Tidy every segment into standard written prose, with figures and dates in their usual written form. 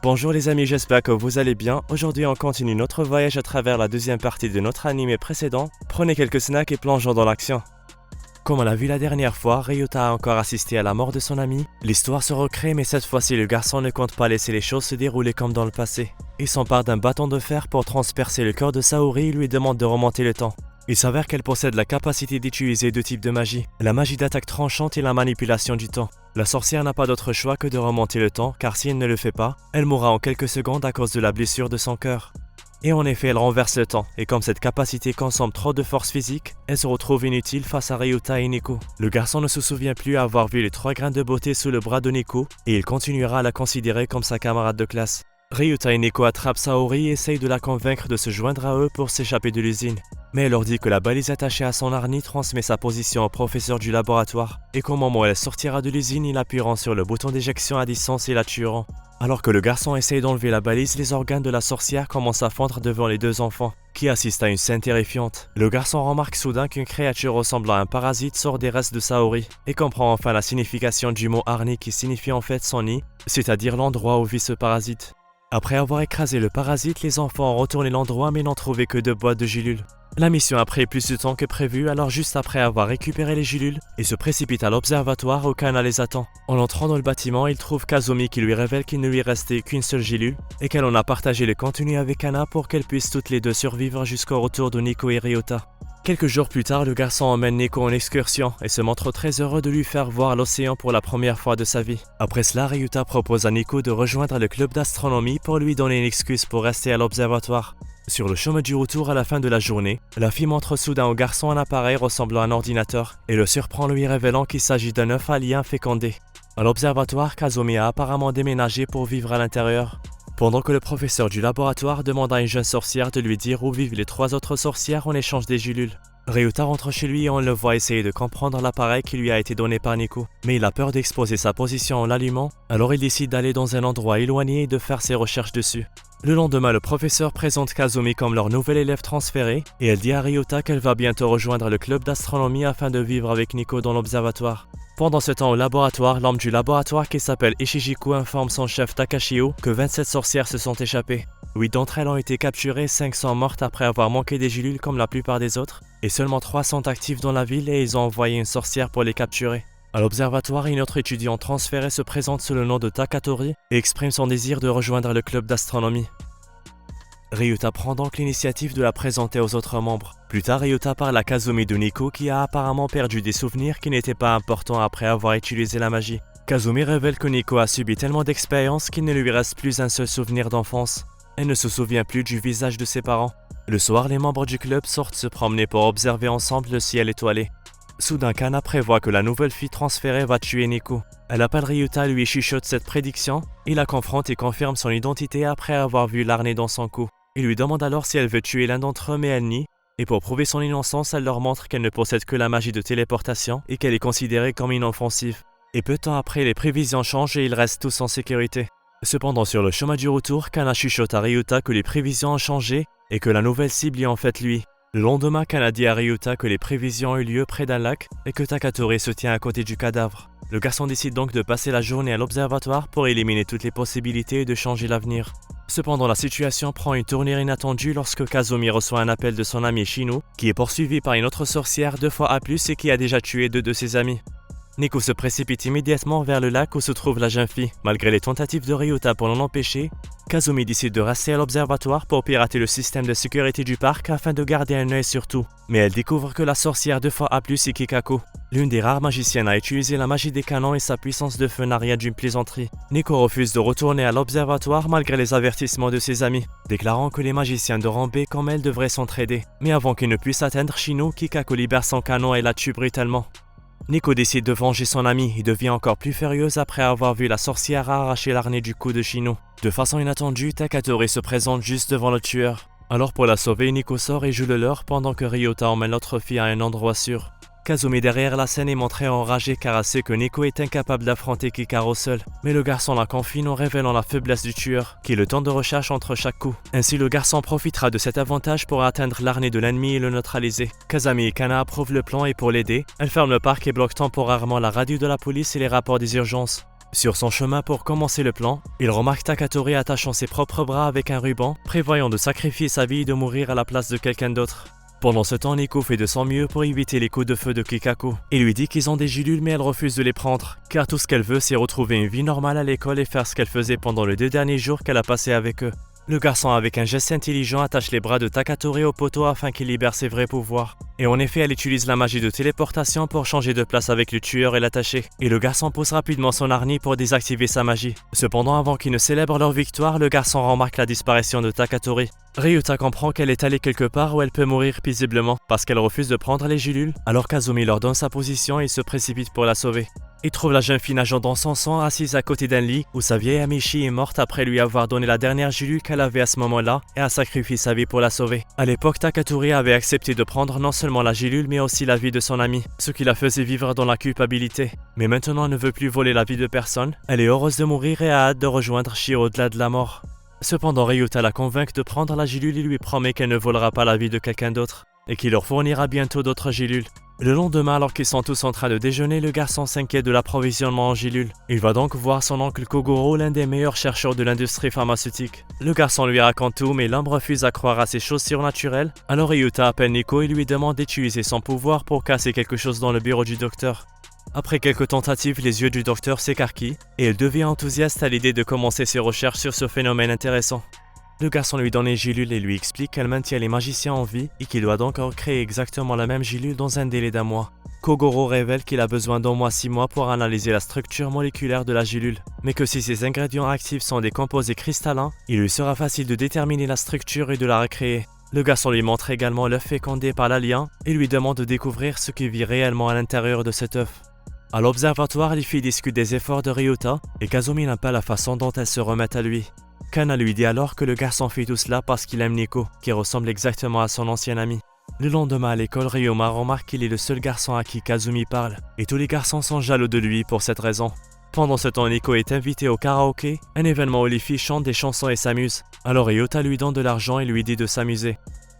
Bonjour les amis, j'espère que vous allez bien. Aujourd'hui on continue notre voyage à travers la deuxième partie de notre animé précédent. Prenez quelques snacks et plongeons dans l'action. Comme on l'a vu la dernière fois, Ryota a encore assisté à la mort de son ami. L'histoire se recrée mais cette fois-ci le garçon ne compte pas laisser les choses se dérouler comme dans le passé. Il s'empare d'un bâton de fer pour transpercer le cœur de Saori et lui demande de remonter le temps. Il s'avère qu'elle possède la capacité d'utiliser deux types de magie, la magie d'attaque tranchante et la manipulation du temps. La sorcière n'a pas d'autre choix que de remonter le temps, car si elle ne le fait pas, elle mourra en quelques secondes à cause de la blessure de son cœur. Et en effet, elle renverse le temps, et comme cette capacité consomme trop de force physique, elle se retrouve inutile face à Ryota et Nico. Le garçon ne se souvient plus avoir vu les 3 grains de beauté sous le bras de Nico, et il continuera à la considérer comme sa camarade de classe. Ryota et Nico attrapent Saori et essayent de la convaincre de se joindre à eux pour s'échapper de l'usine. Mais elle leur dit que la balise attachée à son harnais transmet sa position au professeur du laboratoire et qu'au moment où elle sortira de l'usine, ils appuieront sur le bouton d'éjection à distance et la tueront. Alors que le garçon essaye d'enlever la balise, les organes de la sorcière commencent à fondre devant les deux enfants, qui assistent à une scène terrifiante. Le garçon remarque soudain qu'une créature ressemblant à un parasite sort des restes de Saori et comprend enfin la signification du mot harnais qui signifie en fait son nid, c'est-à-dire l'endroit où vit ce parasite. Après avoir écrasé le parasite, les enfants ont retourné l'endroit mais n'ont trouvé que 2 boîtes de gélules. La mission a pris plus de temps que prévu, alors juste après avoir récupéré les gélules, il se précipite à l'observatoire où Kana les attend. En entrant dans le bâtiment, il trouve Kazumi qui lui révèle qu'il ne lui restait qu'une seule gélule et qu'elle en a partagé le contenu avec Kana pour qu'elles puissent toutes les deux survivre jusqu'au retour de Nico et Ryota. Quelques jours plus tard, le garçon emmène Nico en excursion et se montre très heureux de lui faire voir l'océan pour la première fois de sa vie. Après cela, Ryota propose à Nico de rejoindre le club d'astronomie pour lui donner une excuse pour rester à l'observatoire. Sur le chemin du retour à la fin de la journée, la fille montre soudain au garçon un appareil ressemblant à un ordinateur et le surprend lui révélant qu'il s'agit d'un œuf alien fécondé. À l'observatoire, Kazumi a apparemment déménagé pour vivre à l'intérieur. Pendant que le professeur du laboratoire demande à une jeune sorcière de lui dire où vivent les 3 autres sorcières en échange des gélules. Ryota rentre chez lui et on le voit essayer de comprendre l'appareil qui lui a été donné par Nico. Mais il a peur d'exposer sa position en l'allumant, alors il décide d'aller dans un endroit éloigné et de faire ses recherches dessus. Le lendemain, le professeur présente Kazumi comme leur nouvel élève transféré et elle dit à Ryota qu'elle va bientôt rejoindre le club d'astronomie afin de vivre avec Nico dans l'observatoire. Pendant ce temps au laboratoire, l'homme du laboratoire qui s'appelle Ishijiku informe son chef Takashio que 27 sorcières se sont échappées. 8 d'entre elles ont été capturées, 5 sont mortes après avoir manqué des gélules comme la plupart des autres, et seulement 3 sont actifs dans la ville et ils ont envoyé une sorcière pour les capturer. À l'observatoire, une autre étudiante transférée se présente sous le nom de Takatori et exprime son désir de rejoindre le club d'astronomie. Ryota prend donc l'initiative de la présenter aux autres membres. Plus tard, Ryota parle à Kazumi de Nico qui a apparemment perdu des souvenirs qui n'étaient pas importants après avoir utilisé la magie. Kazumi révèle que Nico a subi tellement d'expériences qu'il ne lui reste plus un seul souvenir d'enfance. Elle ne se souvient plus du visage de ses parents. Le soir, les membres du club sortent se promener pour observer ensemble le ciel étoilé. Soudain, Kana prévoit que la nouvelle fille transférée va tuer Nico. Elle appelle Ryota, lui chuchote cette prédiction, il la confronte et confirme son identité après avoir vu l'arnais dans son cou. Il lui demande alors si elle veut tuer l'un d'entre eux mais elle nie, et pour prouver son innocence, elle leur montre qu'elle ne possède que la magie de téléportation et qu'elle est considérée comme inoffensive. Et peu de temps après, les prévisions changent et ils restent tous en sécurité. Cependant, sur le chemin du retour, Kana chuchote à Ryota que les prévisions ont changé et que la nouvelle cible est en fait lui. Le lendemain, Kana dit à Ryota que les prévisions ont eu lieu près d'un lac et que Takatori se tient à côté du cadavre. Le garçon décide donc de passer la journée à l'observatoire pour éliminer toutes les possibilités et de changer l'avenir. Cependant, la situation prend une tournure inattendue lorsque Kazumi reçoit un appel de son ami Shino, qui est poursuivi par une autre sorcière 2 fois A+, et qui a déjà tué 2 de ses amis. Nico se précipite immédiatement vers le lac où se trouve la jeune fille. Malgré les tentatives de Ryota pour l'en empêcher, Kazumi décide de rester à l'observatoire pour pirater le système de sécurité du parc afin de garder un œil sur tout. Mais elle découvre que la sorcière 2 fois A+, est Kikako. L'une des rares magiciennes à utiliser la magie des canons et sa puissance de feu n'a rien d'une plaisanterie. Nico refuse de retourner à l'observatoire malgré les avertissements de ses amis, déclarant que les magiciens de rang B comme elle devraient s'entraider. Mais avant qu'il ne puisse atteindre Shino, Kikako libère son canon et la tue brutalement. Nico décide de venger son ami et devient encore plus furieuse après avoir vu la sorcière arracher l'arnais du cou de Shino. De façon inattendue, Takatori se présente juste devant le tueur. Alors pour la sauver, Nico sort et joue le leurre pendant que Ryota emmène l'autre fille à un endroit sûr. Kazumi derrière la scène est montré enragé car elle sait que Nico est incapable d'affronter Kikaro seul. Mais le garçon la confine en révélant la faiblesse du tueur, qui est le temps de recherche entre chaque coup. Ainsi le garçon profitera de cet avantage pour atteindre l'arnais de l'ennemi et le neutraliser. Kazami et Kana approuvent le plan et pour l'aider, elle ferme le parc et bloque temporairement la radio de la police et les rapports des urgences. Sur son chemin pour commencer le plan, il remarque Takatori attachant ses propres bras avec un ruban, prévoyant de sacrifier sa vie et de mourir à la place de quelqu'un d'autre. Pendant ce temps, Nico fait de son mieux pour éviter les coups de feu de Kikaku. Il lui dit qu'ils ont des gélules mais elle refuse de les prendre, car tout ce qu'elle veut c'est retrouver une vie normale à l'école et faire ce qu'elle faisait pendant les 2 derniers jours qu'elle a passé avec eux. Le garçon, avec un geste intelligent, attache les bras de Takatori au poteau afin qu'il libère ses vrais pouvoirs. Et en effet, elle utilise la magie de téléportation pour changer de place avec le tueur et l'attacher. Et le garçon pousse rapidement son harni pour désactiver sa magie. Cependant, avant qu'ils ne célèbrent leur victoire, le garçon remarque la disparition de Takatori. Ryuta comprend qu'elle est allée quelque part où elle peut mourir paisiblement parce qu'elle refuse de prendre les gélules. Alors Kazumi leur donne sa position et il se précipite pour la sauver. Il trouve la jeune fille nageant dans son sang, assise à côté d'un lit où sa vieille amie Shi est morte après lui avoir donné la dernière gélule qu'elle avait à ce moment-là et a sacrifié sa vie pour la sauver. À l'époque, Takatori avait accepté de prendre non seulement la gélule mais aussi la vie de son amie, ce qui la faisait vivre dans la culpabilité. Mais maintenant, elle ne veut plus voler la vie de personne. Elle est heureuse de mourir et a hâte de rejoindre Shi au-delà de la mort. Cependant, Ryuta la convainc de prendre la gélule et lui promet qu'elle ne volera pas la vie de quelqu'un d'autre et qu'il leur fournira bientôt d'autres gélules. Le lendemain, alors qu'ils sont tous en train de déjeuner, le garçon s'inquiète de l'approvisionnement en gélules. Il va donc voir son oncle Kogoro, l'un des meilleurs chercheurs de l'industrie pharmaceutique. Le garçon lui raconte tout, mais l'homme refuse à croire à ces choses surnaturelles. Alors Ryuta appelle Nico et lui demande d'utiliser son pouvoir pour casser quelque chose dans le bureau du docteur. Après quelques tentatives, les yeux du docteur s'écarquillent et il devient enthousiaste à l'idée de commencer ses recherches sur ce phénomène intéressant. Le garçon lui donne les gélules et lui explique qu'elle maintient les magiciens en vie et qu'il doit donc recréer exactement la même gélule dans un délai d'1 mois. Kogoro révèle qu'il a besoin d'au moins 6 mois pour analyser la structure moléculaire de la gélule, mais que si ces ingrédients actifs sont des composés cristallins, il lui sera facile de déterminer la structure et de la recréer. Le garçon lui montre également l'œuf fécondé par l'alien et lui demande de découvrir ce qui vit réellement à l'intérieur de cet œuf. À l'observatoire, les filles discutent des efforts de Ryuta et Kazumi n'aime pas la façon dont elles se remettent à lui. Kana lui dit alors que le garçon fait tout cela parce qu'il aime Nico, qui ressemble exactement à son ancien ami. Le lendemain à l'école, Ryoma remarque qu'il est le seul garçon à qui Kazumi parle, et tous les garçons sont jaloux de lui pour cette raison. Pendant ce temps, Nico est invité au karaoké, un événement où les filles chantent des chansons et s'amusent. Alors Ryota lui donne de l'argent et lui dit de s'amuser.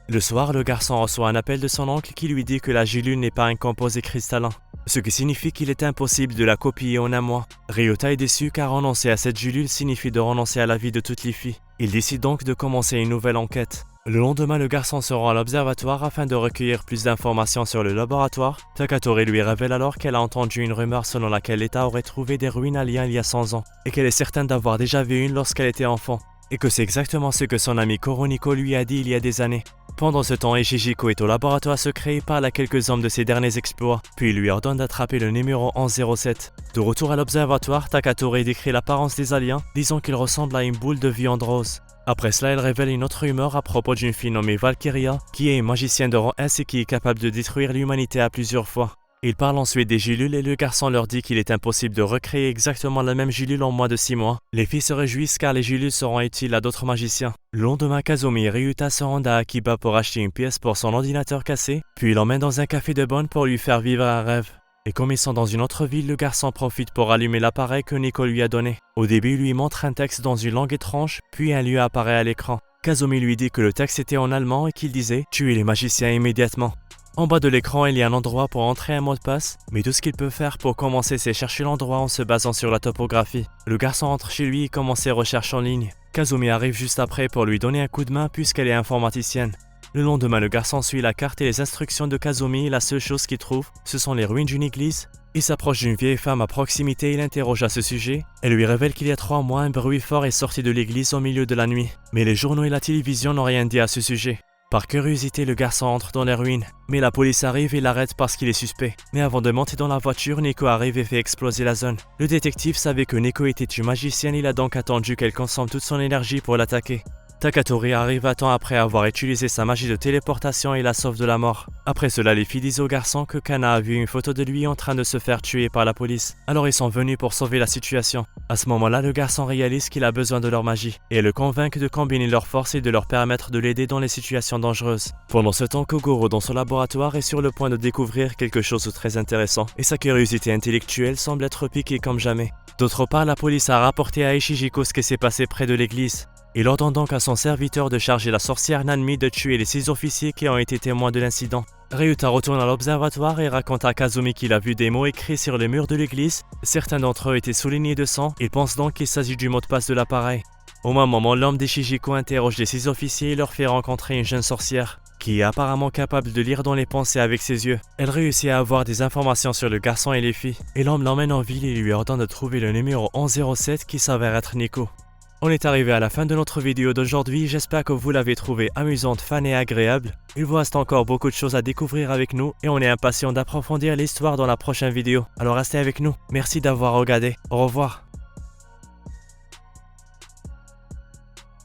Le soir, le garçon reçoit un appel de son oncle qui lui dit que la gélule n'est pas un composé cristallin, ce qui signifie qu'il est impossible de la copier en 1 mois. Ryota est déçu car renoncer à cette gélule signifie de renoncer à la vie de toutes les filles. Il décide donc de commencer une nouvelle enquête. Le lendemain, le garçon se rend à l'observatoire afin de recueillir plus d'informations sur le laboratoire. Takatori lui révèle alors qu'elle a entendu une rumeur selon laquelle l'État aurait trouvé des ruines aliens il y a 100 ans, et qu'elle est certaine d'avoir déjà vu une lorsqu'elle était enfant, et que c'est exactement ce que son ami Koroniko lui a dit il y a des années. Pendant ce temps, Ishijiko est au laboratoire secret et parle à quelques hommes de ses derniers exploits, puis il lui ordonne d'attraper le numéro 1107. De retour à l'observatoire, Takatori décrit l'apparence des aliens, disant qu'ils ressemblent à une boule de viande rose. Après cela, elle révèle une autre rumeur à propos d'une fille nommée Valkyria, qui est une magicienne de rang S et qui est capable de détruire l'humanité à plusieurs fois. Il parle ensuite des gélules et le garçon leur dit qu'il est impossible de recréer exactement la même gélule en moins de 6 mois. Les filles se réjouissent car les gélules seront utiles à d'autres magiciens. Le lendemain, Kazumi et Ryuta se rendent à Akiba pour acheter une pièce pour son ordinateur cassé, puis il l'emmène dans un café de bonne pour lui faire vivre un rêve. Et comme ils sont dans une autre ville, le garçon profite pour allumer l'appareil que Nico lui a donné. Au début, il lui montre un texte dans une langue étrange, puis un lieu apparaît à l'écran. Kazumi lui dit que le texte était en allemand et qu'il disait « Tuez les magiciens immédiatement ». En bas de l'écran, il y a un endroit pour entrer un mot de passe, mais tout ce qu'il peut faire pour commencer, c'est chercher l'endroit en se basant sur la topographie. Le garçon rentre chez lui et commence ses recherches en ligne. Kazumi arrive juste après pour lui donner un coup de main puisqu'elle est informaticienne. Le lendemain, le garçon suit la carte et les instructions de Kazumi et la seule chose qu'il trouve, ce sont les ruines d'une église. Il s'approche d'une vieille femme à proximité et l'interroge à ce sujet. Elle lui révèle qu'il y a 3 mois, un bruit fort est sorti de l'église au milieu de la nuit. Mais les journaux et la télévision n'ont rien dit à ce sujet. Par curiosité, le garçon entre dans les ruines, mais la police arrive et l'arrête parce qu'il est suspect. Mais avant de monter dans la voiture, Nico arrive et fait exploser la zone. Le détective savait que Nico était une magicienne, il a donc attendu qu'elle consomme toute son énergie pour l'attaquer. Takatori arrive à temps après avoir utilisé sa magie de téléportation et la sauve de la mort. Après cela, les filles disent au garçon que Kana a vu une photo de lui en train de se faire tuer par la police. Alors ils sont venus pour sauver la situation. À ce moment-là, le garçon réalise qu'il a besoin de leur magie et le convainc de combiner leurs forces et de leur permettre de l'aider dans les situations dangereuses. Pendant ce temps, Kogoro dans son laboratoire est sur le point de découvrir quelque chose de très intéressant et sa curiosité intellectuelle semble être piquée comme jamais. D'autre part, la police a rapporté à Ishijiko ce qui s'est passé près de l'église. Il ordonne donc à son serviteur de charger la sorcière Nanmi de tuer les 6 officiers qui ont été témoins de l'incident. Ryuta retourne à l'observatoire et raconte à Kazumi qu'il a vu des mots écrits sur les murs de l'église. Certains d'entre eux étaient soulignés de sang. Il pense donc qu'il s'agit du mot de passe de l'appareil. Au même moment, l'homme des Shijiko interroge les 6 officiers et leur fait rencontrer une jeune sorcière qui est apparemment capable de lire dans les pensées avec ses yeux. Elle réussit à avoir des informations sur le garçon et les filles. Et l'homme l'emmène en ville et lui ordonne de trouver le numéro 1107 qui s'avère être Nico. On est arrivé à la fin de notre vidéo d'aujourd'hui, j'espère que vous l'avez trouvée amusante, fun et agréable. Il vous reste encore beaucoup de choses à découvrir avec nous et on est impatient d'approfondir l'histoire dans la prochaine vidéo. Alors restez avec nous, merci d'avoir regardé, au revoir.